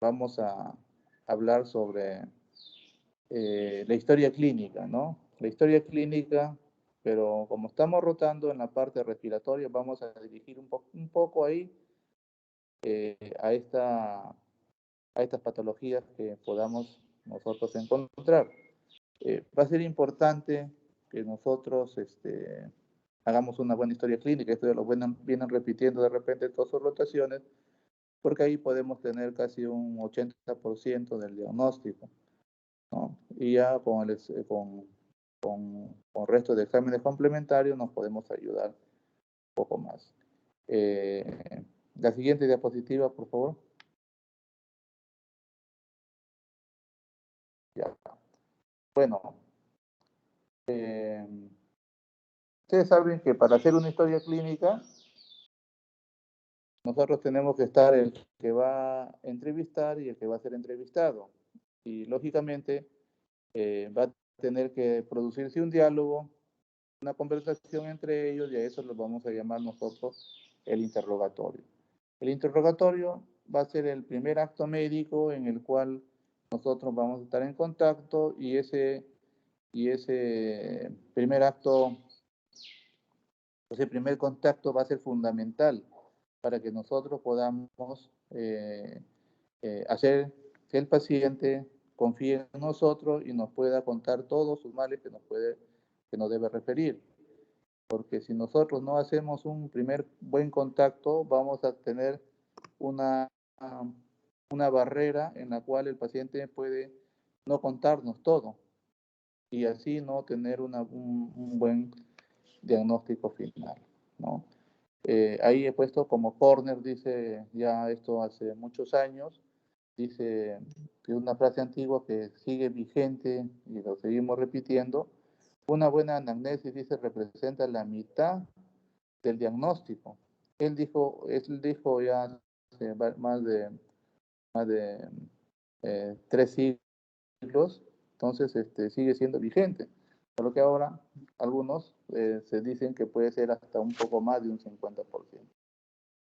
vamos a hablar sobre la historia clínica, ¿no? La historia clínica, pero como estamos rotando en la parte respiratoria, vamos a dirigir un poco ahí a, a estas patologías que podamos nosotros encontrar. Va a ser importante que nosotros hagamos una buena historia clínica, esto ya lo vienen repitiendo de repente en todas sus rotaciones, porque ahí podemos tener casi un 80% del diagnóstico, ¿no? Y ya con el resto de exámenes complementarios nos podemos ayudar un poco más. La siguiente diapositiva, por favor. Ya. Bueno, eh, ustedes saben que para hacer una historia clínica, nosotros tenemos que estar el que va a entrevistar y el que va a ser entrevistado. Y lógicamente va a tener que producirse un diálogo, una conversación entre ellos, y a eso lo vamos a llamar nosotros el interrogatorio. El interrogatorio va a ser el primer acto médico en el cual nosotros vamos a estar en contacto, y ese primer acto, ese primer contacto va a ser fundamental para que nosotros podamos hacer que el paciente confíe en nosotros y nos pueda contar todos sus males que nos debe referir. Porque si nosotros no hacemos un primer buen contacto, vamos a tener una, una barrera en la cual el paciente puede no contarnos todo y así no tener un buen diagnóstico final, ¿no? Ahí he puesto como corner, dice ya esto hace muchos años, dice que una frase antigua que sigue vigente y lo seguimos repitiendo: una buena anamnesis, dice, representa la mitad del diagnóstico. Él dijo ya hace más de 3 siglos, entonces sigue siendo vigente. Solo que ahora algunos se dicen que puede ser hasta un poco más de un 50%.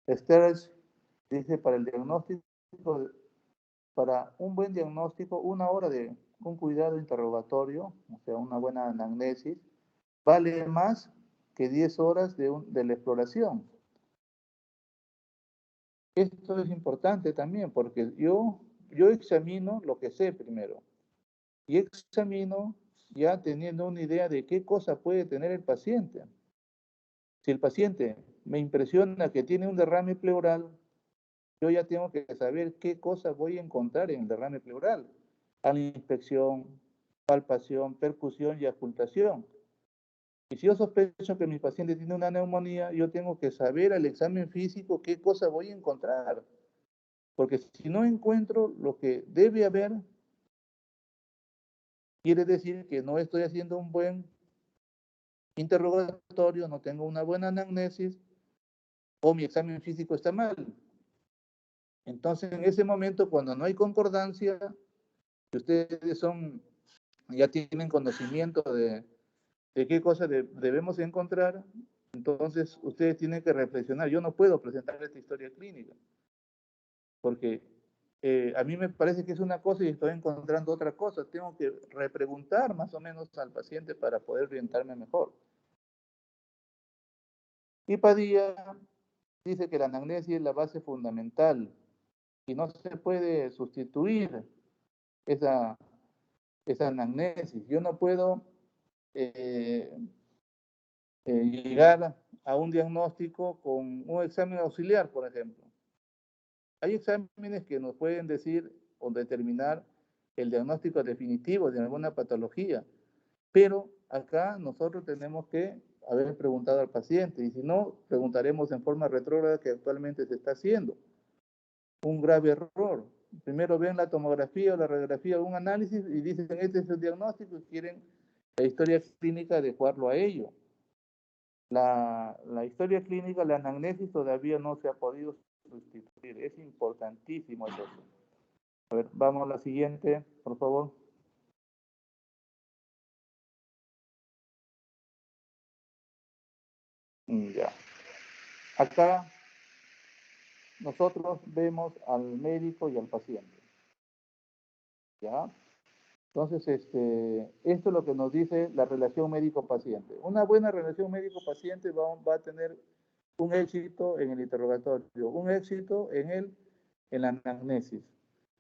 Sterles dice: para el diagnóstico, para un buen diagnóstico, 1 hora de un cuidado interrogatorio, o sea, una buena anamnesis, vale más que 10 horas de la exploración. Esto es importante también porque yo examino lo que sé primero y examino ya teniendo una idea de qué cosa puede tener el paciente. Si el paciente me impresiona que tiene un derrame pleural, yo ya tengo que saber qué cosa voy a encontrar en el derrame pleural: a la inspección, palpación, percusión y ocultación. Y si yo sospecho que mi paciente tiene una neumonía, yo tengo que saber al examen físico qué cosa voy a encontrar. Porque si no encuentro lo que debe haber, quiere decir que no estoy haciendo un buen interrogatorio, no tengo una buena anamnesis o mi examen físico está mal. Entonces, en ese momento, cuando no hay concordancia, si ustedes ya tienen conocimiento de qué cosa debemos encontrar, entonces ustedes tienen que reflexionar. Yo no puedo presentar esta historia clínica porque a mí me parece que es una cosa y estoy encontrando otra cosa. Tengo que repreguntar más o menos al paciente para poder orientarme mejor. Y Padilla dice que la anamnesis es la base fundamental y no se puede sustituir esa, esa anamnesis. Yo no puedo eh, llegar a un diagnóstico con un examen auxiliar, por ejemplo. Hay exámenes que nos pueden decir o determinar el diagnóstico definitivo de alguna patología, pero acá nosotros tenemos que haber preguntado al paciente, y si no, preguntaremos en forma retrógrada, que actualmente se está haciendo. Un grave error. Primero ven la tomografía o la radiografía o un análisis y dicen: este es el diagnóstico, y quieren la historia clínica adecuarlo a ello. La historia clínica, la anamnesis, todavía no se ha podido sustituir. Es importantísimo eso. A ver, vamos a la siguiente, por favor. Ya. Acá nosotros vemos al médico y al paciente, ¿ya? Entonces, esto es lo que nos dice la relación médico-paciente. Una buena relación médico-paciente va a tener un éxito en el interrogatorio, un éxito en la anamnesis.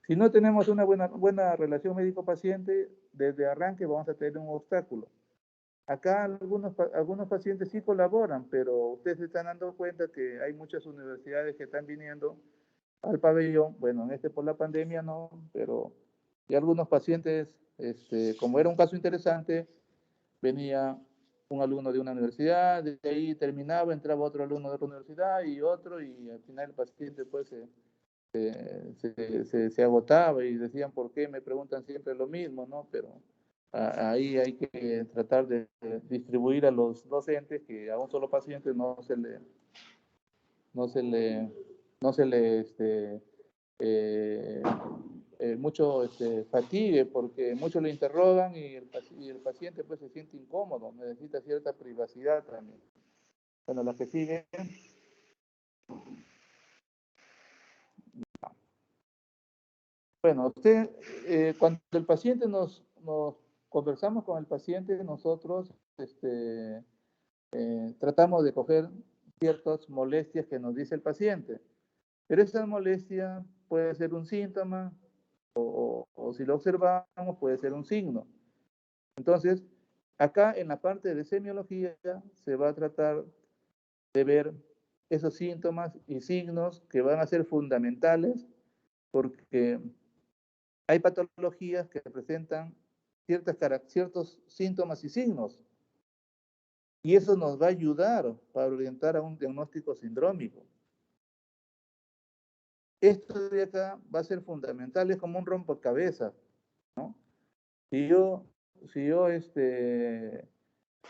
Si no tenemos una buena relación médico-paciente, desde arranque vamos a tener un obstáculo. Acá algunos pacientes sí colaboran, pero ustedes se están dando cuenta que hay muchas universidades que están viniendo al pabellón. Bueno, por la pandemia no, pero y algunos pacientes, como era un caso interesante, venía un alumno de una universidad, de ahí terminaba, entraba otro alumno de otra universidad y otro, y al final el paciente pues se agotaba y decían, ¿por qué? Me preguntan siempre lo mismo, ¿no? Pero ahí hay que tratar de distribuir a los docentes que a un solo paciente no se le, no se le eh, mucho fatigue, porque muchos le interrogan y el paciente pues se siente incómodo, necesita cierta privacidad también. Bueno, la que sigue. Bueno, cuando el paciente nos conversamos con el paciente, nosotros tratamos de coger ciertas molestias que nos dice el paciente, pero esa molestia puede ser un síntoma o si lo observamos puede ser un signo. Entonces, acá en la parte de semiología se va a tratar de ver esos síntomas y signos que van a ser fundamentales porque hay patologías que presentan ciertos síntomas y signos y eso nos va a ayudar para orientar a un diagnóstico sindrómico. Esto de acá va a ser fundamental, es como un rompecabezas, ¿no? Si yo, si yo,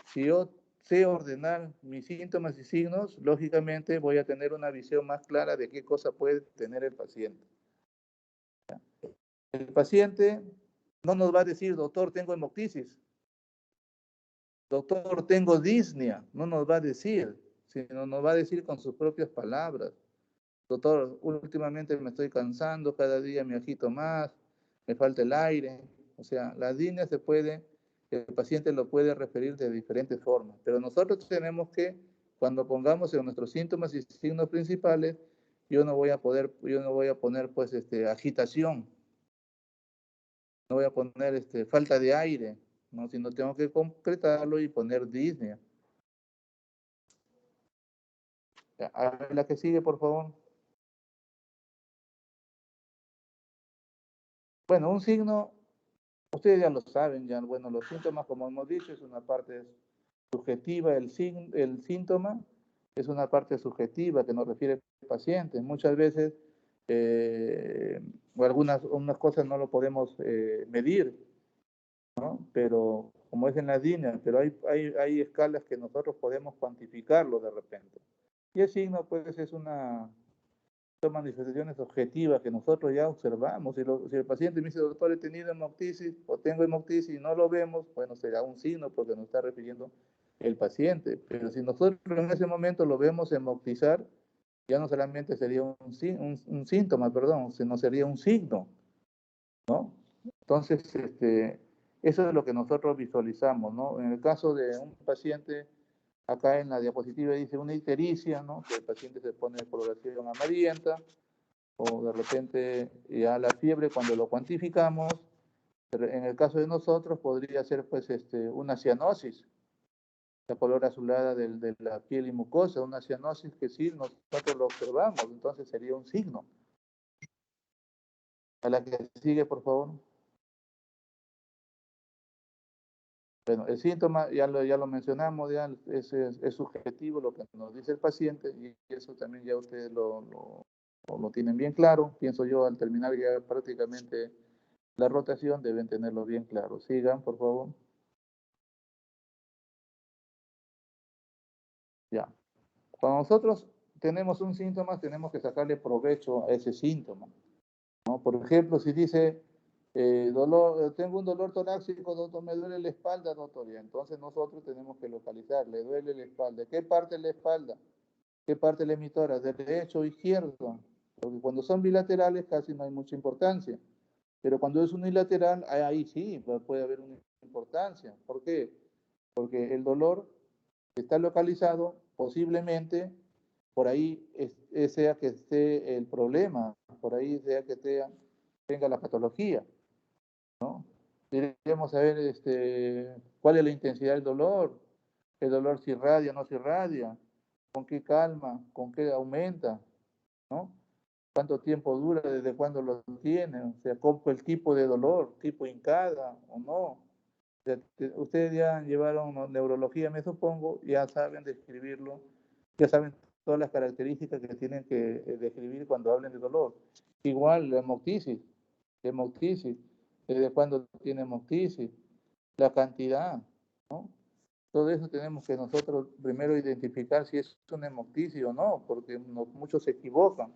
si yo sé ordenar mis síntomas y signos, lógicamente voy a tener una visión más clara de qué cosa puede tener el paciente. El paciente no nos va a decir, doctor, tengo hemoptisis, doctor, tengo disnea, no nos va a decir, sino nos va a decir con sus propias palabras. Doctor, últimamente me estoy cansando, cada día me agito más, me falta el aire. O sea, la disnea el paciente lo puede referir de diferentes formas, pero nosotros tenemos que, cuando pongamos en nuestros síntomas y signos principales, yo no voy a poner pues agitación, no voy a poner falta de aire, ¿no? Sino tengo que concretarlo y poner disnea. A ver, la que sigue, por favor. Bueno, un signo, ustedes ya lo saben, ya, bueno, los síntomas, como hemos dicho, es una parte subjetiva, el síntoma es una parte subjetiva que nos refiere al paciente. Muchas veces, o unas cosas no lo podemos medir, ¿no? Pero como es en la DINA, pero hay escalas que nosotros podemos cuantificarlo de repente. Y el signo, pues, son manifestaciones objetivas que nosotros ya observamos. Si el paciente me dice, doctor, he tenido hemoptisis o tengo hemoptisis y no lo vemos, bueno, será un signo porque nos está refiriendo el paciente. Pero si nosotros en ese momento lo vemos hemoptizar, ya no solamente sería un síntoma, perdón, sino sería un signo, ¿no? Entonces, eso es lo que nosotros visualizamos, ¿no? En el caso de un paciente, acá en la diapositiva dice una ictericia, ¿no? Que el paciente se pone de coloración amarillenta, o de repente ya la fiebre cuando lo cuantificamos, en el caso de nosotros podría ser pues una cianosis, la color azulada de la piel y mucosa, una cianosis que sí nosotros lo observamos, entonces sería un signo. A la que sigue, por favor. Bueno, el síntoma ya lo mencionamos, es subjetivo lo que nos dice el paciente y eso también ya ustedes lo tienen bien claro. Pienso yo, al terminar ya prácticamente la rotación, deben tenerlo bien claro. Sigan, por favor. Ya. Cuando nosotros tenemos un síntoma, tenemos que sacarle provecho a ese síntoma, ¿no? Por ejemplo, si dice, tengo un dolor torácico, doctor, me duele la espalda, doctor, y entonces nosotros tenemos que localizar, le duele la espalda. ¿Qué parte de la espalda? ¿Qué parte de la emitora? ¿Derecho o izquierdo? Porque cuando son bilaterales casi no hay mucha importancia. Pero cuando es unilateral, ahí sí puede haber una importancia. ¿Por qué? Porque el dolor está localizado, posiblemente por ahí sea que esté el problema, por ahí sea que tenga la patología, ¿no? Deberíamos saber cuál es la intensidad del dolor, el dolor si irradia, no se irradia, con qué calma, con qué aumenta, ¿no? Cuánto tiempo dura, desde cuándo lo tiene, o sea, cómo el tipo de dolor, tipo hincada o no. O sea, ustedes ya llevaron neurología, me supongo, ya saben describirlo, ya saben todas las características que tienen que describir cuando hablen de dolor. Igual la hemoptisis, desde cuándo tiene hemoptisis, la cantidad, ¿no? Todo eso tenemos que nosotros primero identificar si es una hemoptisis o no, porque muchos se equivocan,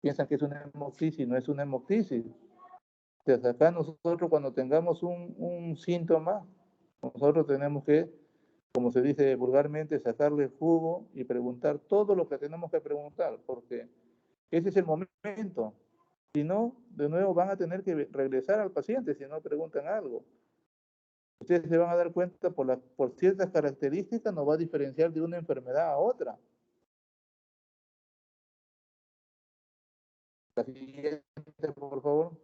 piensan que es una hemoptisis y no es una hemoptisis. Desde acá nosotros cuando tengamos un síntoma, nosotros tenemos que, como se dice vulgarmente, sacarle jugo y preguntar todo lo que tenemos que preguntar, porque ese es el momento. Si no, de nuevo van a tener que regresar al paciente si no preguntan algo. Ustedes se van a dar cuenta por ciertas características nos va a diferenciar de una enfermedad a otra. La siguiente, por favor.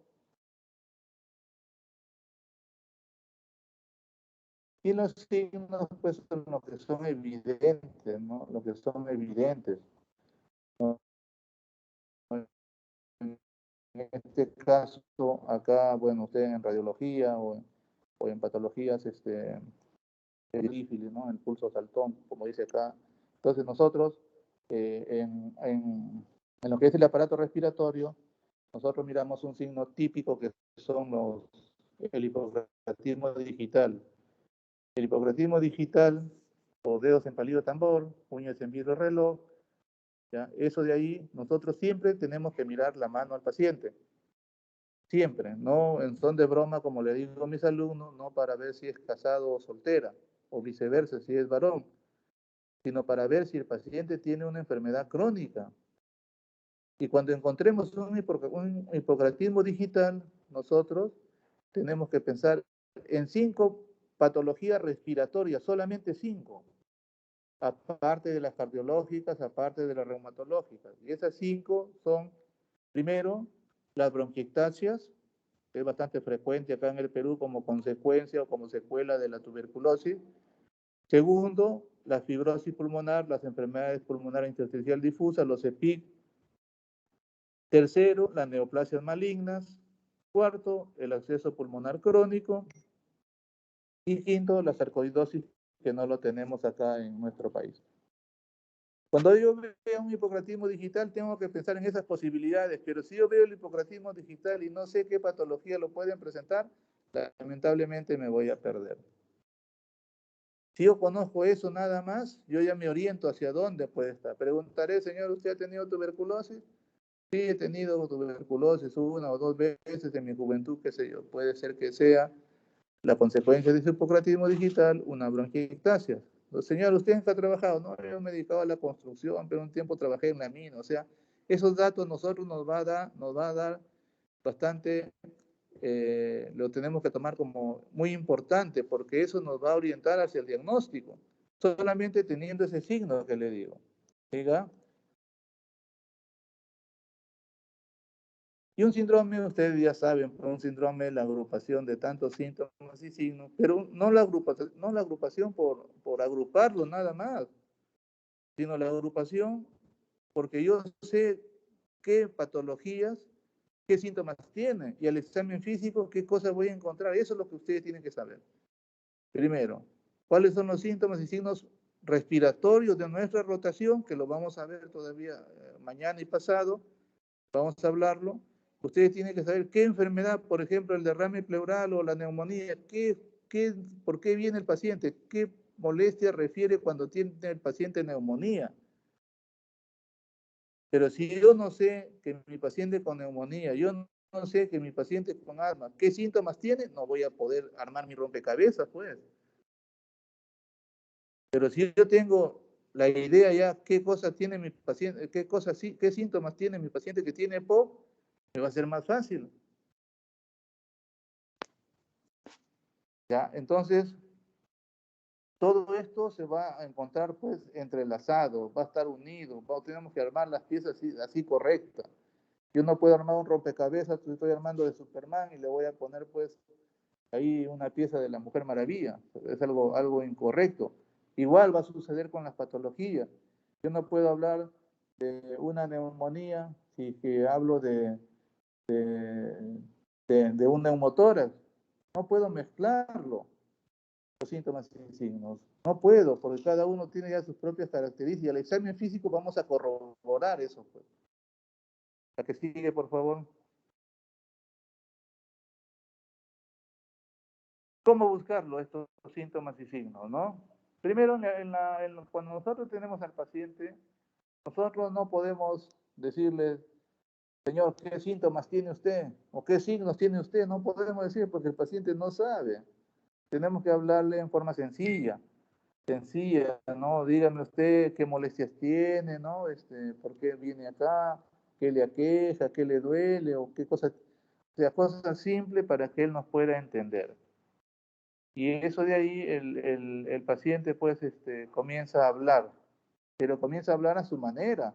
Y los signos, pues, son los que son evidentes, ¿no? Lo que son evidentes, ¿no? En este caso, acá, bueno, usted en radiología o en patologías, el sífilis, ¿no? El pulso saltón, como dice acá. Entonces nosotros, en lo que es el aparato respiratorio, nosotros miramos un signo típico que son el hipocratismo digital. El hipocratismo digital, o dedos en palillo tambor, uñas en vidrio reloj, ¿ya? Eso de ahí, nosotros siempre tenemos que mirar la mano al paciente. Siempre, no en son de broma, como le digo a mis alumnos, no para ver si es casado o soltera, o viceversa, si es varón, sino para ver si el paciente tiene una enfermedad crónica. Y cuando encontremos un hipocratismo digital, nosotros tenemos que pensar en 5 patologías respiratorias, solamente 5, aparte de las cardiológicas, aparte de las reumatológicas. Y esas 5 son, primero, las bronquiectasias, que es bastante frecuente acá en el Perú como consecuencia o como secuela de la tuberculosis. Segundo, la fibrosis pulmonar, las enfermedades pulmonares intersticial difusas, los EPIC. Tercero, las neoplasias malignas. Cuarto, el acceso pulmonar crónico. Y quinto, la sarcoidosis, que no lo tenemos acá en nuestro país. Cuando yo veo un hipocratismo digital, tengo que pensar en esas posibilidades, pero si yo veo el hipocratismo digital y no sé qué patología lo pueden presentar, lamentablemente me voy a perder. Si yo conozco eso nada más, yo ya me oriento hacia dónde puede estar. Preguntaré, señor, ¿usted ha tenido tuberculosis? Sí, he tenido tuberculosis 1 o 2 veces en mi juventud, qué sé yo. Puede ser que sea la consecuencia de su hipocratismo digital, una bronquiectasia. Señor, ¿usted en qué ha trabajado? No, yo me he dedicado a la construcción, pero un tiempo trabajé en la mina. O sea, esos datos nosotros nos va a dar bastante, lo tenemos que tomar como muy importante, porque eso nos va a orientar hacia el diagnóstico, solamente teniendo ese signo que le digo. ¿Diga? Y un síndrome, ustedes ya saben, un síndrome es la agrupación de tantos síntomas y signos, pero no la agrupación por agruparlo nada más, sino la agrupación porque yo sé qué patologías, qué síntomas tiene y al examen físico qué cosas voy a encontrar. Eso es lo que ustedes tienen que saber. Primero, cuáles son los síntomas y signos respiratorios de nuestra rotación, que lo vamos a ver todavía mañana y pasado, vamos a hablarlo. Ustedes tienen que saber qué enfermedad, por ejemplo, el derrame pleural o la neumonía, por qué viene el paciente, qué molestia refiere cuando tiene el paciente neumonía. Pero si yo no sé que mi paciente con neumonía, yo no sé que mi paciente con asma, qué síntomas tiene, no voy a poder armar mi rompecabezas, pues. Pero si yo tengo la idea ya, qué cosa tiene mi paciente, qué síntomas tiene mi paciente que tiene EPOC, me va a ser más fácil. ¿Ya? Entonces, todo esto se va a encontrar pues entrelazado, va a estar unido, tenemos que armar las piezas así correctas. Yo no puedo armar un rompecabezas, estoy armando de Superman y le voy a poner pues ahí una pieza de la Mujer Maravilla. Es algo incorrecto. Igual va a suceder con las patologías. Yo no puedo hablar de una neumonía si que hablo de un neumotórax. No puedo mezclarlo, los síntomas y signos. No puedo, porque cada uno tiene ya sus propias características. El examen físico vamos a corroborar eso. Pues. La que sigue, por favor. ¿Cómo buscarlo, estos síntomas y signos, no? Primero, cuando nosotros tenemos al paciente, nosotros no podemos decirle, señor, ¿qué síntomas tiene usted? ¿O qué signos tiene usted? No podemos decir porque el paciente no sabe. Tenemos que hablarle en forma sencilla, ¿no? Dígame usted qué molestias tiene, ¿no? ¿Por qué viene acá? ¿Qué le aqueja? ¿Qué le duele? O qué cosas, o sea, cosas simples para que él nos pueda entender. Y eso de ahí el paciente pues comienza a hablar, pero comienza a hablar a su manera.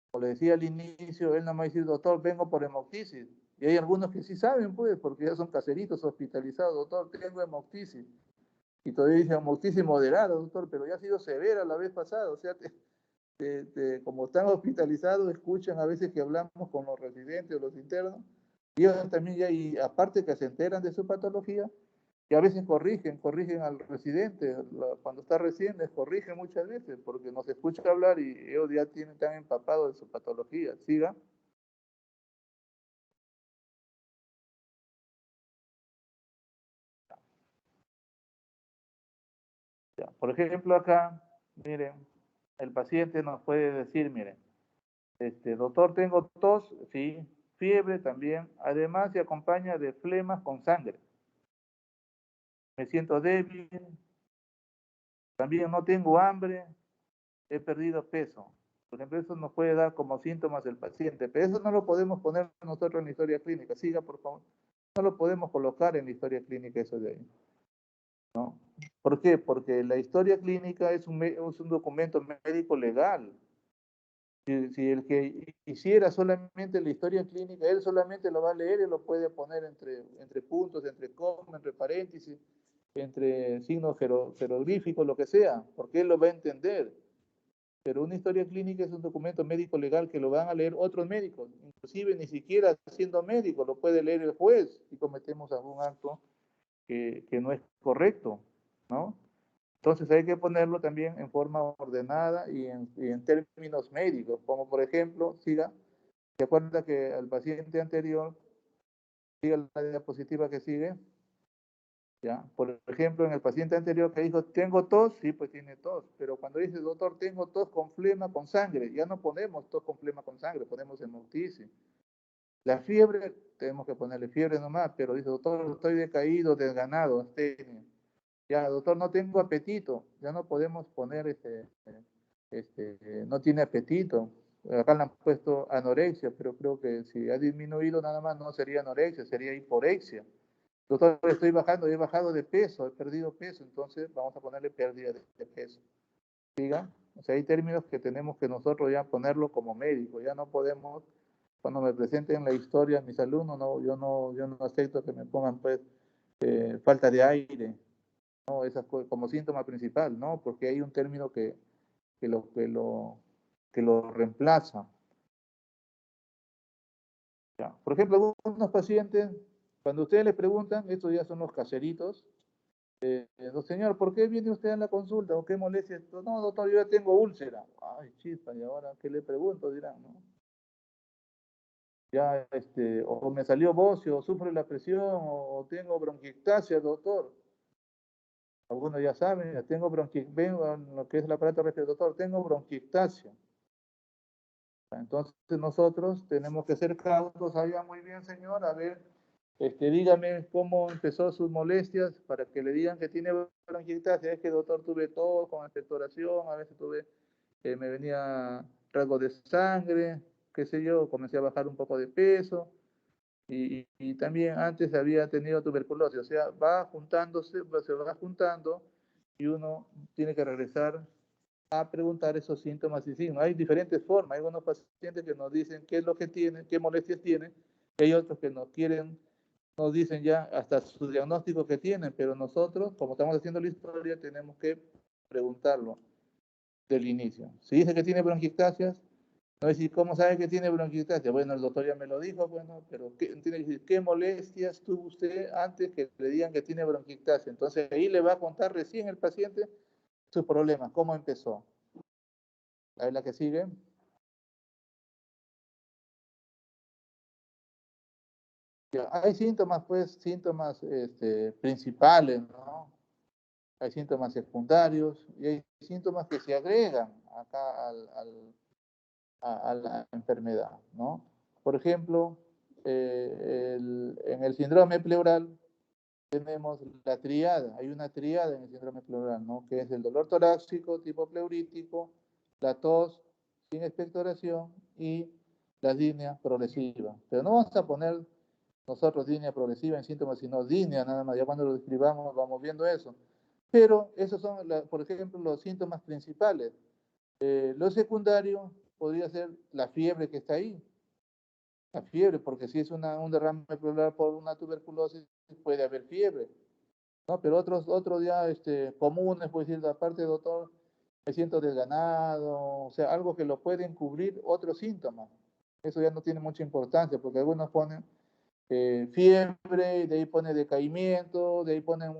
Como le decía al inicio, él no me va a decir, doctor, vengo por hemoptisis. Y hay algunos que sí saben, pues, porque ya son caseritos hospitalizados, doctor, tengo hemoptisis. Y todavía dicen hemoptisis moderada, doctor, pero ya ha sido severa la vez pasada. O sea, como están hospitalizados, escuchan a veces que hablamos con los residentes o los internos, y ellos también ya, y aparte que se enteran de su patología, y a veces corrigen al residente, cuando está recién les corrigen muchas veces, porque nos escucha hablar y ellos ya están empapados de su patología. Siga. Ya. Por ejemplo, acá, miren, el paciente nos puede decir, miren, doctor, tengo tos, sí, fiebre también, además se acompaña de flemas con sangre. Me siento débil, también no tengo hambre, he perdido peso. Por ejemplo, eso nos puede dar como síntomas el paciente, pero eso no lo podemos poner nosotros en la historia clínica. Siga, por favor. No lo podemos colocar en la historia clínica eso de ahí. ¿No? ¿Por qué? Porque la historia clínica es un documento médico legal. Si el que hiciera solamente la historia clínica, él solamente lo va a leer y lo puede poner entre puntos, entre comas, entre paréntesis, entre signos jeroglíficos, lo que sea, porque él lo va a entender. Pero una historia clínica es un documento médico legal que lo van a leer otros médicos, inclusive ni siquiera siendo médico, lo puede leer el juez si cometemos algún acto que no es correcto, ¿no? Entonces hay que ponerlo también en forma ordenada y en términos médicos, como por ejemplo, siga, ¿se acuerda que al paciente anterior, siga la diapositiva que sigue? ¿Ya? Por ejemplo, en el paciente anterior que dijo, tengo tos, sí, pues tiene tos, pero cuando dice, doctor, tengo tos con flema con sangre, ya no ponemos tos con flema con sangre, ponemos hemoptisis. La fiebre, tenemos que ponerle fiebre nomás, pero dice, doctor, estoy decaído, desganado, astenia. Ya, doctor, no tengo apetito, ya no podemos poner no tiene apetito. Acá le han puesto anorexia, pero creo que si ha disminuido nada más no sería anorexia, sería hiporexia. Doctor, estoy bajando, he bajado de peso, he perdido peso, entonces vamos a ponerle pérdida de peso. ¿Siga? O sea, hay términos que tenemos que nosotros ya ponerlo como médico, ya no podemos, cuando me presenten la historia a mis alumnos, no, yo no acepto que me pongan pues falta de aire, no, esas como síntoma principal, no, porque hay un término que lo reemplaza. ¿Ya? Por ejemplo, algunos pacientes, cuando ustedes les preguntan, estos ya son los caseritos, señor, ¿por qué viene usted a la consulta? ¿O qué molestia? No, doctor, yo ya tengo úlcera. Ay, chispa, ¿y ahora qué le pregunto? Dirán, ¿no? Ya, o me salió bocio, o sufre la presión, o tengo bronquiectasia, doctor. Algunos ya saben, ya tengo bronquiectasia, lo que es el aparato respiratorio, doctor, tengo bronquiectasia. Entonces nosotros tenemos que ser cautos, sabía muy bien, señor, a ver, dígame cómo empezó sus molestias para que le digan que tiene bronquiectasia. Es que, doctor, tuve tos con expectoración, a veces me venía rasgos de sangre, qué sé yo, comencé a bajar un poco de peso y también antes había tenido tuberculosis. O sea, va juntándose, se va juntando y uno tiene que regresar a preguntar esos síntomas y signos. Hay diferentes formas. Hay algunos pacientes que nos dicen qué es lo que tienen, qué molestias tienen, y hay otros que nos dicen ya hasta su diagnóstico que tienen, pero nosotros, como estamos haciendo la historia, tenemos que preguntarlo del inicio. Si dice que tiene bronquiectasias, no decir, ¿cómo sabe que tiene bronquiectasia? Bueno, el doctor ya me lo dijo, bueno, pero tiene que decir, ¿qué molestias tuvo usted antes que le digan que tiene bronquiectasia? Entonces ahí le va a contar recién el paciente sus problemas, cómo empezó. A ver la que sigue. Ya, hay síntomas, pues, síntomas principales, ¿no? Hay síntomas secundarios y hay síntomas que se agregan acá a la enfermedad, ¿no? Por ejemplo, en el síndrome pleural tenemos la triada, hay una triada en el síndrome pleural, ¿no? Que es el dolor torácico tipo pleurítico, la tos sin expectoración y la disnea progresiva. Pero no vamos a poner nosotros disnea progresiva en síntomas, sino disnea nada más. Ya cuando lo describamos vamos viendo eso. Pero esos son, por ejemplo, los síntomas principales. Lo secundario podría ser la fiebre que está ahí, la fiebre, porque si es un derrame pleural por una tuberculosis, puede haber fiebre, ¿no? Pero otros ya comunes, puede decir, aparte, doctor, me siento desganado, o sea, algo que lo pueden cubrir otros síntomas. Eso ya no tiene mucha importancia, porque algunos ponen fiebre, de ahí pone decaimiento, de ahí ponen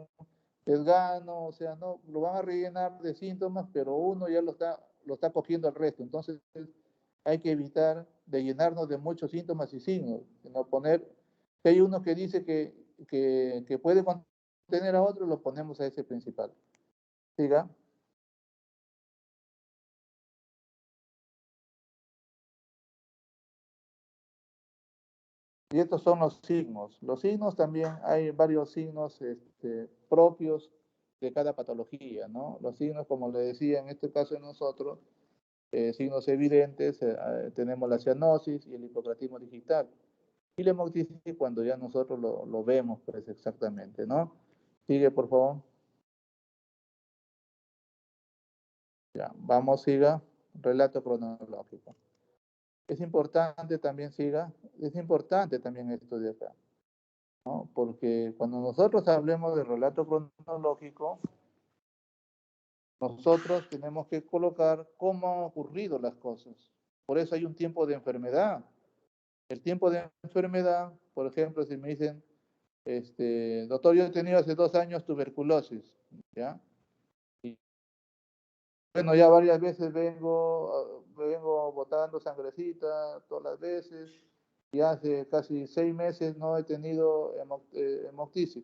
desgano, o sea, no, lo van a rellenar de síntomas, pero uno ya lo está cogiendo al resto. Entonces, hay que evitar de llenarnos de muchos síntomas y signos, sino poner, si hay uno que dice que puede contener a otro, lo ponemos a ese principal. Siga. Y estos son los signos. Los signos también, hay varios signos propios de cada patología, ¿no? Los signos, como le decía, en este caso de nosotros, signos evidentes, tenemos la cianosis y el hipocratismo digital. Y la hemoptisis cuando ya nosotros lo vemos, pues exactamente, ¿no? Sigue, por favor. Ya, vamos, siga. Relato cronológico. Es importante también, siga, es importante también esto de acá, ¿no? Porque cuando nosotros hablemos de relato cronológico, nosotros tenemos que colocar cómo han ocurrido las cosas. Por eso hay un tiempo de enfermedad. El tiempo de enfermedad, por ejemplo, si me dicen, doctor, yo he tenido hace 2 años tuberculosis, ¿ya? Y bueno, ya varias veces vengo botando sangrecita, todas las veces, y hace casi 6 meses no he tenido hemoptisis,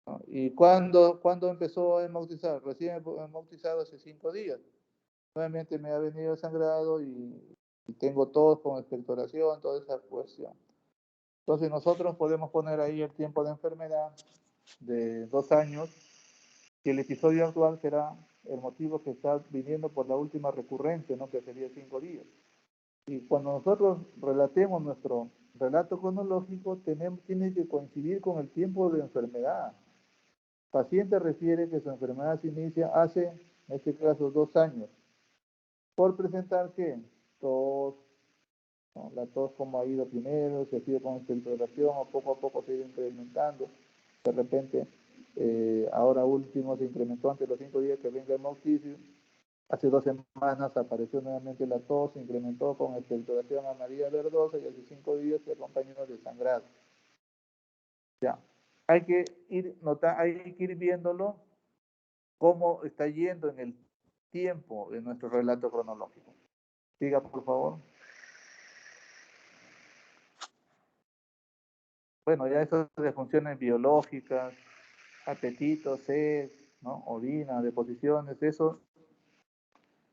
¿no? ¿Y cuándo empezó a hemoptizar? Recién he hemoptizado hace 5 días. Nuevamente me ha venido sangrado y tengo tos con expectoración, toda esa cuestión. Entonces nosotros podemos poner ahí el tiempo de enfermedad de 2 años y el episodio actual será el motivo que está viniendo por la última recurrente, ¿no? Que sería 5 días. Y cuando nosotros relatemos nuestro relato cronológico, tiene que coincidir con el tiempo de enfermedad. El paciente refiere que su enfermedad se inicia hace, en este caso, 2 años. Por presentar, ¿qué? Tos, ¿no? La tos como ha ido primero, se ha sido con expectoración o poco a poco se ha ido incrementando. De repente, ahora último se incrementó ante los 5 días que venga el hemoptisis. Hace 2 semanas apareció nuevamente la tos, se incrementó con expectoración amarilla verdosa y hace 5 días se acompañó de sangrado. Ya. Hay que ir viéndolo cómo está yendo en el tiempo de nuestro relato cronológico. Siga, por favor. Bueno, ya eso de funciones biológicas, apetito, sed, ¿no? Orina, deposiciones, eso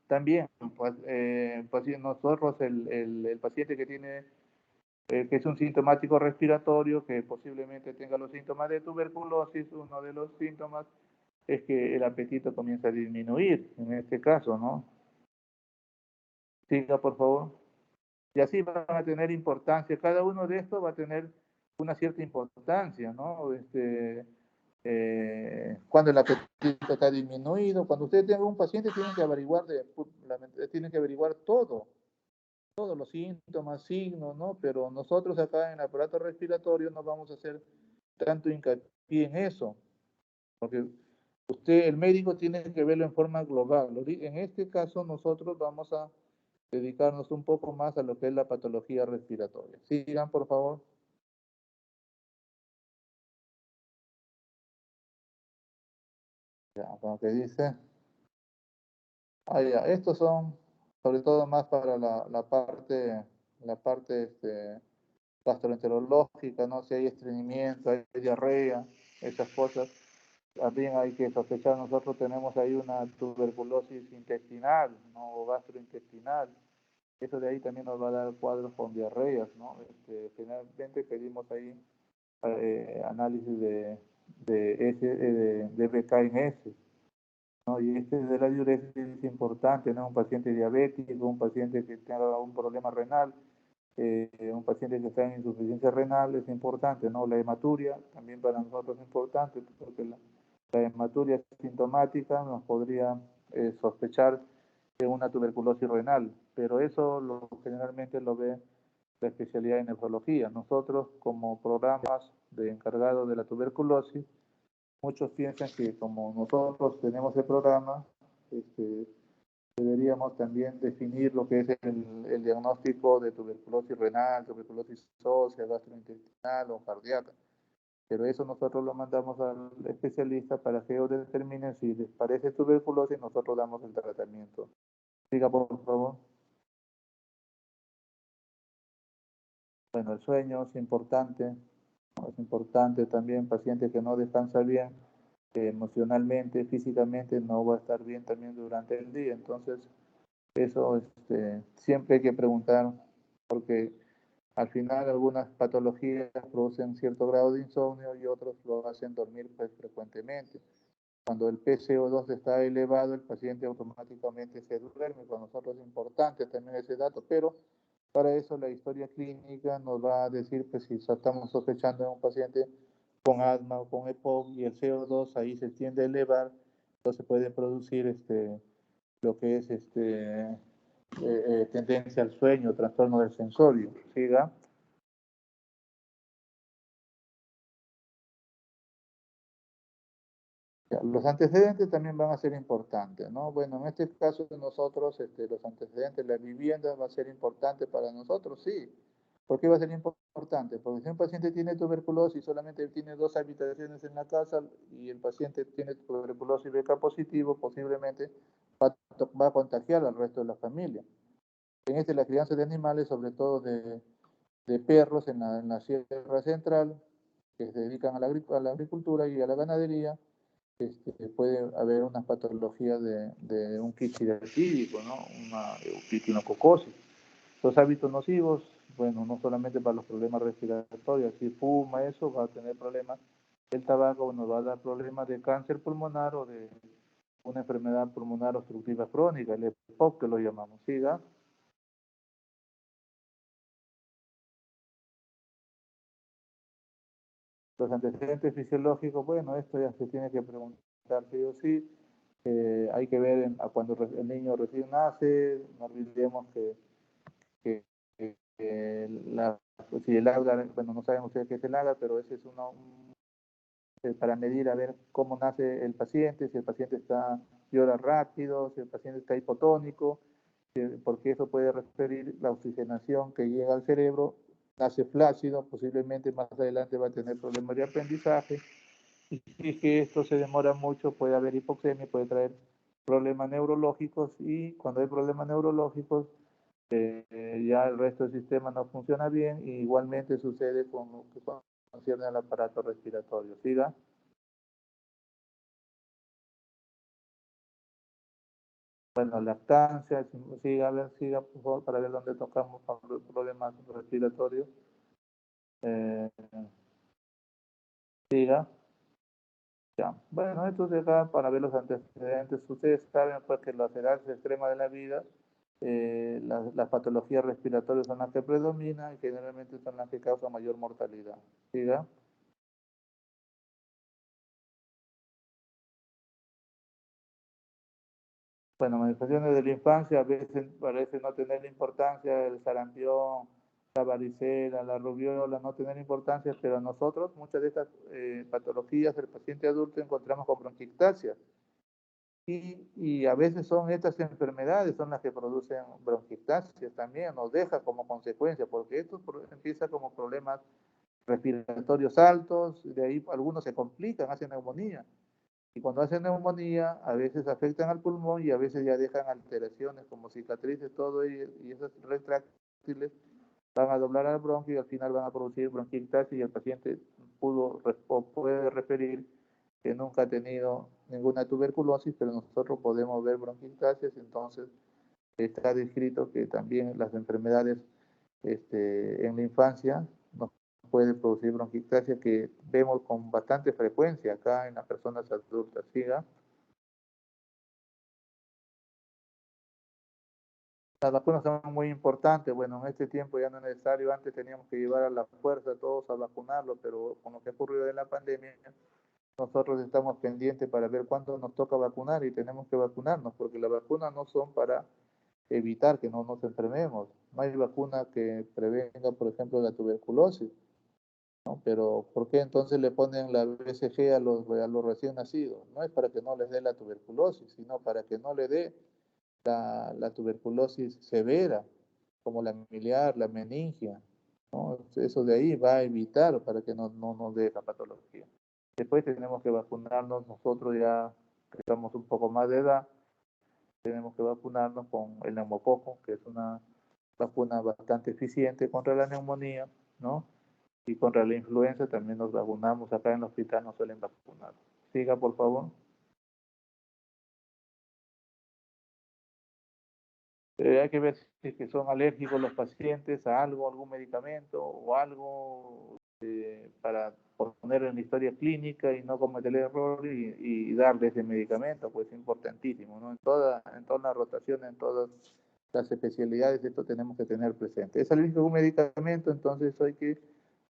también, pues nosotros, el paciente que tiene que es un sintomático respiratorio que posiblemente tenga los síntomas de tuberculosis. Uno de los síntomas es que el apetito comienza a disminuir, en este caso, ¿no? Siga, por favor. Y así van a tener importancia. Cada uno de estos va a tener una cierta importancia, ¿no? Cuando el apetito está disminuido, cuando usted tenga un paciente, tienen que averiguar todo, todos los síntomas, signos, ¿no? Pero nosotros acá en el aparato respiratorio no vamos a hacer tanto hincapié en eso, porque el médico tiene que verlo en forma global. En este caso, nosotros vamos a dedicarnos un poco más a lo que es la patología respiratoria. Sigan, por favor. Ya, como que dice. Ya, estos son sobre todo más para la parte gastroenterológica, ¿no? Si hay estreñimiento, hay diarrea, esas cosas. También hay que sospechar, nosotros tenemos ahí una tuberculosis intestinal, ¿no? O gastrointestinal. Eso de ahí también nos va a dar cuadros con diarreas, ¿no? Generalmente pedimos ahí análisis de BKNS, ¿no? Y este de la diuresis es importante, ¿no? Un paciente diabético, un paciente que tenga un problema renal, un paciente que está en insuficiencia renal es importante, ¿no? La hematuria también para nosotros es importante, porque la hematuria sintomática nos podría sospechar de una tuberculosis renal, pero eso generalmente lo ve la especialidad de nefrología. Nosotros, como programas de encargados de la tuberculosis, muchos piensan que como nosotros tenemos el programa, este, deberíamos también definir lo que es el diagnóstico de tuberculosis renal, tuberculosis ósea, gastrointestinal o cardíaca. Pero eso nosotros lo mandamos al especialista para que ellos determinen si les parece tuberculosis y nosotros damos el tratamiento. Siga, por favor. Bueno, el sueño es importante, ¿no? Es importante también, paciente que no descansa bien, emocionalmente, físicamente, no va a estar bien también durante el día. Entonces, eso siempre hay que preguntar, porque al final algunas patologías producen cierto grado de insomnio y otros lo hacen dormir pues, frecuentemente. Cuando el PCO2 está elevado, el paciente automáticamente se duerme. Para nosotros es importante también ese dato, pero para eso la historia clínica nos va a decir pues, si estamos sospechando en un paciente con asma o con EPOC y el CO2 ahí se tiende a elevar, entonces puede producir lo que es tendencia al sueño, trastorno del sensorio. ¿Siga? Los antecedentes también van a ser importantes, ¿no? Bueno, en este caso de nosotros, los antecedentes, la vivienda va a ser importante para nosotros, sí. ¿Por qué va a ser importante? Porque si un paciente tiene tuberculosis y solamente tiene 2 habitaciones en la casa y el paciente tiene tuberculosis BK positivo, posiblemente va a contagiar al resto de la familia. La crianza de animales, sobre todo de perros en la Sierra Central, que se dedican a la agricultura y a la ganadería, puede haber una patología de un quisquillotídico, ¿no? Una eutinococosis. Los hábitos nocivos, bueno, no solamente para los problemas respiratorios, si fuma eso, va a tener problemas. El tabaco nos va a dar problemas de cáncer pulmonar o de una enfermedad pulmonar obstructiva crónica, el EPOC que lo llamamos, ¿siga? Los antecedentes fisiológicos, bueno, esto ya se tiene que preguntar sí o sí. Hay que ver cuando el niño recién nace, no olvidemos que si el agar, bueno, no saben ustedes qué es el agar, pero ese es para medir a ver cómo nace el paciente, si el paciente llora rápido, si el paciente está hipotónico, porque eso puede referir la oxigenación que llega al cerebro, nace flácido, posiblemente más adelante va a tener problemas de aprendizaje, y si es que esto se demora mucho, puede haber hipoxemia, puede traer problemas neurológicos, y cuando hay problemas neurológicos, ya el resto del sistema no funciona bien, y igualmente sucede con lo que concierne al aparato respiratorio. ¿Siga? Bueno, lactancia, siga, a ver, siga, por favor, para ver dónde tocamos problemas respiratorios. Eh, Siga. Ya. Bueno, esto de acá para ver los antecedentes. Ustedes saben pues que las edades extremas de la vida, las patologías respiratorias son las que predominan y generalmente son las que causan mayor mortalidad. ¿Siga? Bueno, manifestaciones de la infancia a veces parece no tener importancia, el sarampión, la varicela, la rubiola, no tener importancia, pero nosotros muchas de estas patologías del paciente adulto encontramos con bronquiectasia. Y a veces son estas enfermedades son las que producen bronquiectasia también, nos deja como consecuencia, porque esto empieza como problemas respiratorios altos, de ahí algunos se complican, hacen neumonía. Y cuando hacen neumonía, a veces afectan al pulmón y a veces ya dejan alteraciones como cicatrices, todo, y esas retráctiles van a doblar al bronquio y al final van a producir bronquiectasis y el paciente puede referir que nunca ha tenido ninguna tuberculosis, pero nosotros podemos ver bronquiectasias, entonces está descrito que también las enfermedades en la infancia nos puede producir bronquiectasia que vemos con bastante frecuencia acá en las personas adultas. ¿Siga? Las vacunas son muy importantes. Bueno, en este tiempo ya no es necesario. Antes teníamos que llevar a la fuerza a todos a vacunarlo, pero con lo que ha ocurrido en la pandemia, nosotros estamos pendientes para ver cuándo nos toca vacunar y tenemos que vacunarnos, porque las vacunas no son para evitar que no nos enfermemos. No hay vacuna que prevenga, por ejemplo, la tuberculosis, ¿no? Pero ¿por qué entonces le ponen la BCG a los recién nacidos? No es para que no les dé la tuberculosis, sino para que no le dé la tuberculosis severa, como la miliar, la meningia, ¿no? Eso de ahí va a evitar para que no nos dé la patología. Después tenemos que vacunarnos, nosotros ya que estamos un poco más de edad, tenemos que vacunarnos con el neumococo, que es una vacuna bastante eficiente contra la neumonía, ¿no? Y contra la influenza también nos vacunamos, acá en el hospital nos suelen vacunar. Siga, por favor. Hay que ver si es que son alérgicos los pacientes a algo, algún medicamento o algo para poner en la historia clínica y no cometer el error y darle ese medicamento, pues es importantísimo, ¿no? En toda la rotación, en todas las especialidades, esto tenemos que tener presente. Es alérgico a un medicamento, entonces hay que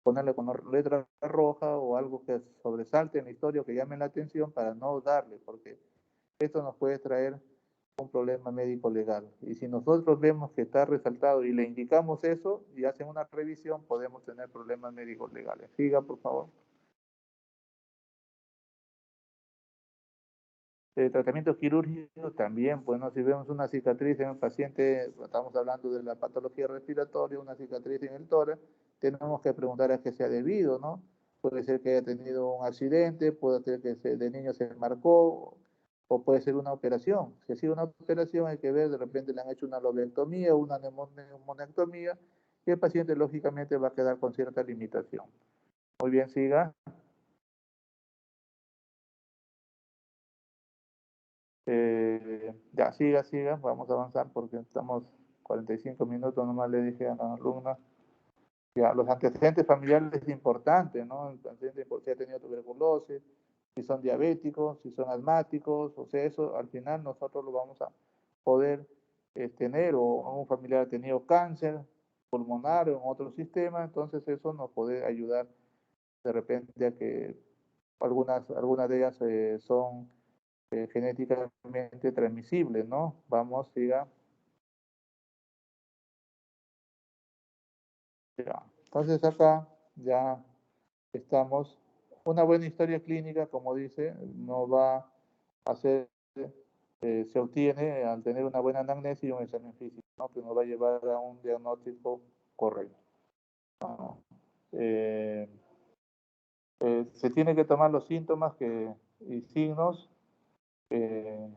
ponerle con letra roja o algo que sobresalte en la historia o que llame la atención para no darle, porque esto nos puede traer un problema médico legal. Y si nosotros vemos que está resaltado y le indicamos eso y hacen una revisión, podemos tener problemas médicos legales. Siga, por favor. El tratamiento quirúrgico también, pues no, si vemos una cicatriz en un paciente, estamos hablando de la patología respiratoria, una cicatriz en el tórax, tenemos que preguntar a qué se ha debido, ¿no? Puede ser que haya tenido un accidente, puede ser que de niño se marcó, o puede ser una operación. Si ha sido una operación, hay que ver, de repente le han hecho una lobectomía o una neumonectomía, y el paciente lógicamente va a quedar con cierta limitación. Muy bien, siga. Ya, siga, vamos a avanzar porque estamos 45 minutos, nomás le dije a la alumna. Ya, los antecedentes familiares es importante, ¿no? El paciente si ha tenido tuberculosis, si son diabéticos, si son asmáticos, o sea, eso al final nosotros lo vamos a poder tener, o un familiar ha tenido cáncer pulmonar o en otro sistema, entonces eso nos puede ayudar de repente a que algunas de ellas son genéticamente transmisibles, ¿no? Vamos, siga. Ya. Entonces acá ya estamos. Una buena historia clínica, como dice, nos va a ser, se obtiene al tener una buena anamnesis y un examen físico, ¿no? Que nos va a llevar a un diagnóstico correcto, ¿no? Eh, Se tiene que tomar los síntomas y signos eh,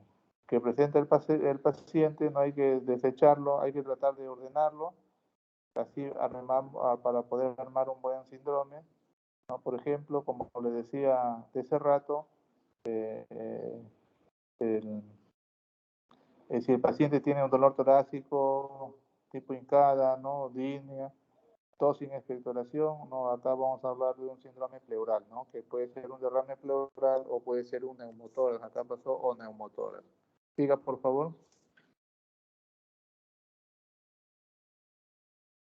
que presenta el paciente, no hay que desecharlo, hay que tratar de ordenarlo, así para poder armar un buen síndrome, ¿no? Por ejemplo, como le decía de ese rato, eh, el, si el paciente tiene un dolor torácico tipo hincada, ¿no? Disnea, tos sin expectoración, no, acá vamos a hablar de un síndrome pleural, ¿no? Que puede ser un derrame pleural o puede ser un neumotórax, acá pasó o neumotórax. Siga, por favor.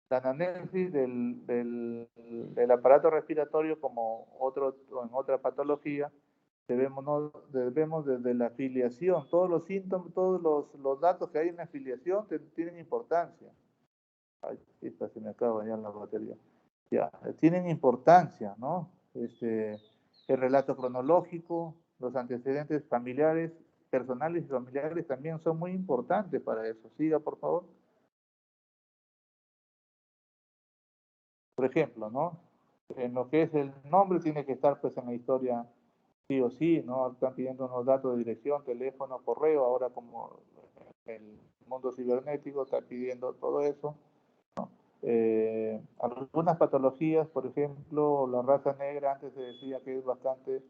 La anamnesis del aparato respiratorio como en otra patología, debemos desde la afiliación, todos los síntomas, todos los datos que hay en la afiliación tienen importancia. Ay, se me acaba ya la batería. Ya, tienen importancia, ¿no? El relato cronológico, los antecedentes familiares, personales y familiares también son muy importantes para eso. Siga, por favor. Por ejemplo, ¿no? En lo que es el nombre tiene que estar pues en la historia sí o sí, ¿no? Están pidiendo unos datos de dirección, teléfono, correo, ahora como el mundo cibernético está pidiendo todo eso. Algunas patologías, por ejemplo, la raza negra, antes se decía que es bastante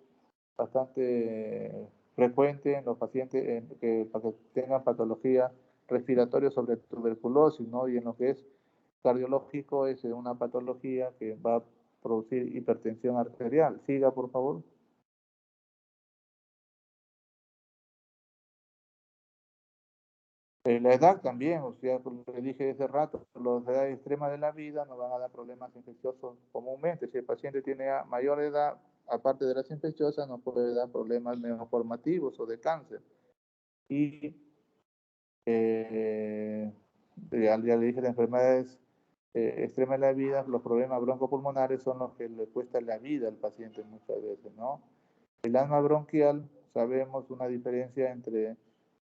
frecuente en los pacientes para que tengan patología respiratoria sobre tuberculosis, ¿no? Y en lo que es cardiológico es una patología que va a producir hipertensión arterial. Siga, por favor. La edad también, o sea, como le dije hace rato, las edades extremas de la vida nos van a dar problemas infecciosos comúnmente. Si el paciente tiene mayor edad, aparte de las infecciosas, nos puede dar problemas neoformativos o de cáncer. Y ya le dije, las enfermedades extremas de la vida, los problemas broncopulmonares son los que le cuesta la vida al paciente muchas veces, ¿no? El asma bronquial, sabemos una diferencia entre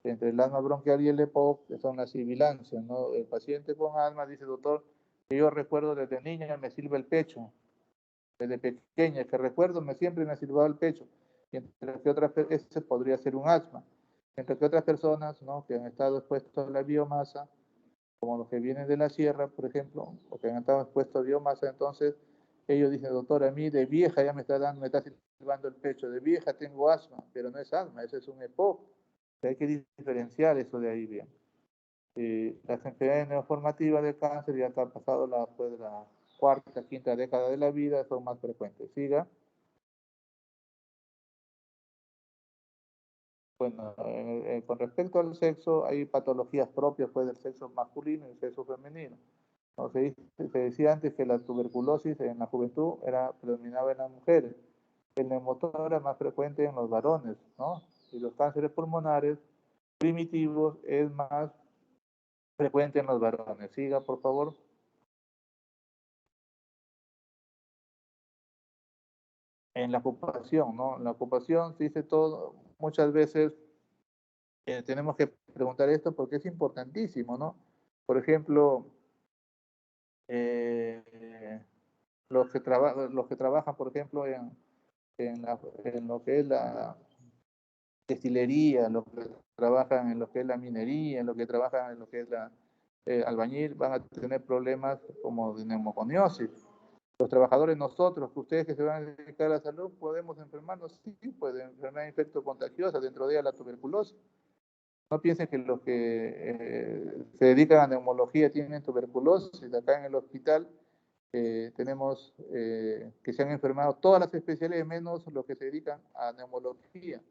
el asma bronquial y el EPOC, que son las sibilancias, ¿no? El paciente con asma dice, doctor, que yo recuerdo desde niña me silba el pecho, desde pequeña, que recuerdo siempre me ha silbado el pecho, y entre que otras, ese podría ser un asma, entre que otras personas, ¿no? Que han estado expuestos a la biomasa, como los que vienen de la sierra, por ejemplo, o que han estado expuestos a biomasa, entonces ellos dicen, doctor, a mí de vieja ya me está silbando el pecho, de vieja tengo asma, pero no es asma, ese es un EPOC. Hay que diferenciar eso de ahí bien. Las enfermedades neoformativas de cáncer ya han pasado pues, la cuarta, quinta década de la vida, son más frecuentes. Siga. Bueno, con respecto al sexo, hay patologías propias pues, del sexo masculino y el sexo femenino. ¿No? Se decía antes que la tuberculosis en la juventud predominaba en las mujeres. El neumotórax era más frecuente en los varones, ¿no? Y los cánceres pulmonares primitivos es más frecuente en los varones. Siga, por favor. En la ocupación, ¿no? En la ocupación se dice todo, muchas veces tenemos que preguntar esto porque es importantísimo, ¿no? Por ejemplo, eh, los que trabajan, por ejemplo, en lo que es la destilería, los que trabajan en lo que es la minería, en lo que trabajan en lo que es la albañil, van a tener problemas como de neumoconiosis. Los trabajadores, nosotros, ustedes que se van a dedicar a la salud, podemos enfermarnos, sí, pueden enfermar infecto contagiosa, dentro de ella la tuberculosis. No piensen que los que se dedican a neumología tienen tuberculosis. Acá en el hospital tenemos que se han enfermado todas las especialidades, menos los que se dedican a neumología.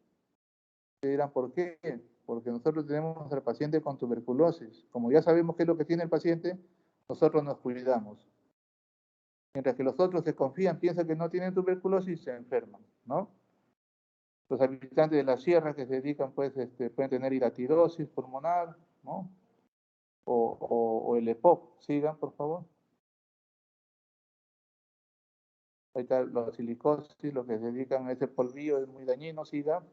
Se dirán, ¿por qué? Porque nosotros tenemos al paciente con tuberculosis. Como ya sabemos qué es lo que tiene el paciente, nosotros nos cuidamos. Mientras que los otros se confían, piensan que no tienen tuberculosis y se enferman, ¿no? Los habitantes de la sierra que se dedican, pues, pueden tener hidatidosis pulmonar, ¿no? O el EPOC. Sigan, por favor. Ahí está la silicosis, los que se dedican a ese polvillo es muy dañino, siga.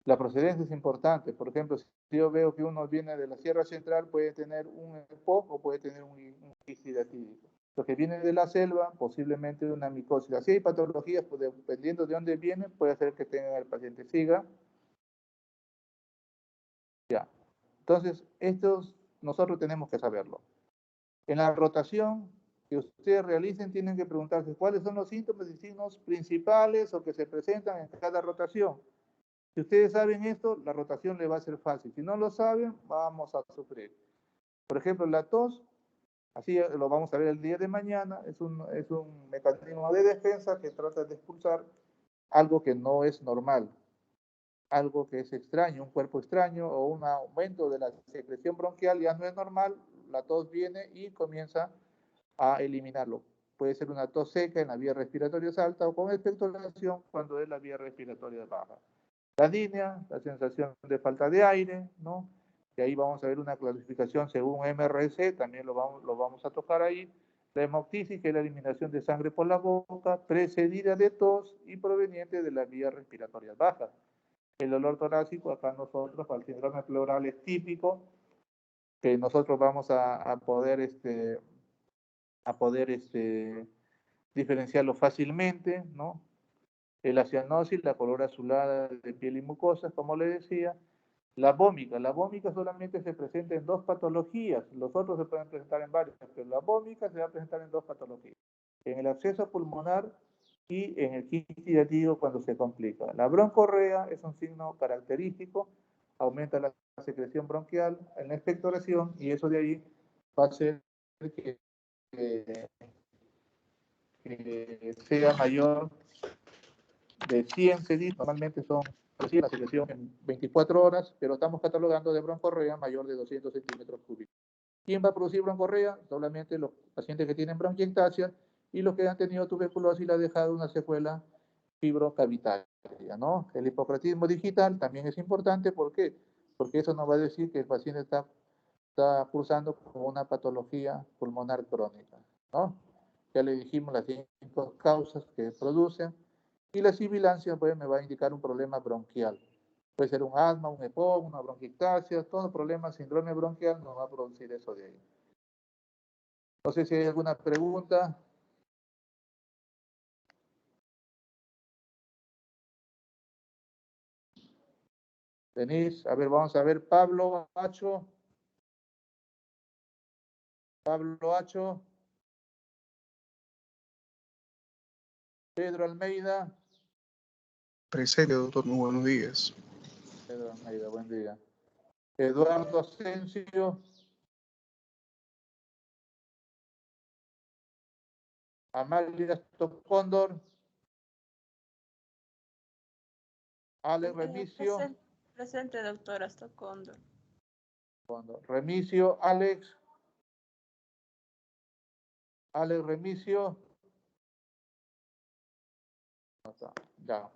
La procedencia es importante. Por ejemplo, si yo veo que uno viene de la Sierra Central, puede tener un EPOC o puede tener un histidatídico. Los que vienen de la selva, posiblemente una micosis. Así hay patologías, pues, dependiendo de dónde vienen, puede hacer que tenga el paciente siga. Ya. Entonces, estos nosotros tenemos que saberlo. En la rotación que ustedes realicen, tienen que preguntarse cuáles son los síntomas y signos principales o que se presentan en cada rotación. Si ustedes saben esto, la rotación le va a ser fácil. Si no lo saben, vamos a sufrir. Por ejemplo, la tos, así lo vamos a ver el día de mañana, es un mecanismo de defensa que trata de expulsar algo que no es normal, algo que es extraño, un cuerpo extraño o un aumento de la secreción bronquial ya no es normal, la tos viene y comienza a eliminarlo. Puede ser una tos seca en la vía respiratoria alta o con expectoración cuando es la vía respiratoria baja. La línea, la sensación de falta de aire, ¿no? Y ahí vamos a ver una clasificación según MRC, también lo vamos a tocar ahí. La hemoptisis, que es la eliminación de sangre por la boca, precedida de tos y proveniente de la vía respiratoria baja. El dolor torácico, acá nosotros, para el síndrome pleural es típico, que nosotros vamos a poder diferenciarlo fácilmente, ¿no? La cianosis, la color azulada de piel y mucosas, como le decía. La vómica solamente se presenta en dos patologías, los otros se pueden presentar en varias, pero la vómica se va a presentar en dos patologías, en el absceso pulmonar y en el quiste diático cuando se complica. La broncorrea es un signo característico, aumenta la secreción bronquial en la expectoración y eso de ahí va a hacer que sea mayor de 100 CDs, normalmente son la secreción en 24 horas, pero estamos catalogando de broncorrea mayor de 200 centímetros cúbicos. ¿Quién va a producir broncorrea? Solamente los pacientes que tienen bronquiectasia y los que han tenido tuberculosis y le ha dejado una secuela fibrocavitaria, ¿no? El hipocratismo digital también es importante, ¿por qué? Porque eso nos va a decir que el paciente está cursando con una patología pulmonar crónica, ¿no? Ya le dijimos las 5 causas que producen, y la sibilancia pues, me va a indicar un problema bronquial. Puede ser un asma, un EPOC, una bronquiectasia, todo problema, síndrome bronquial nos va a producir eso de ahí. No sé si hay alguna pregunta. Denise, a ver, vamos a ver, Pablo Hacho. Pablo Hacho. Pedro Almeida. Presente, doctor, muy buenos días. Pedro Almeida, buen día. Eduardo Asensio. Amalia Stocóndor. Alex Remisio. Presente, doctora Stocóndor. Remisio, Alex. Alex Remisio. Ya.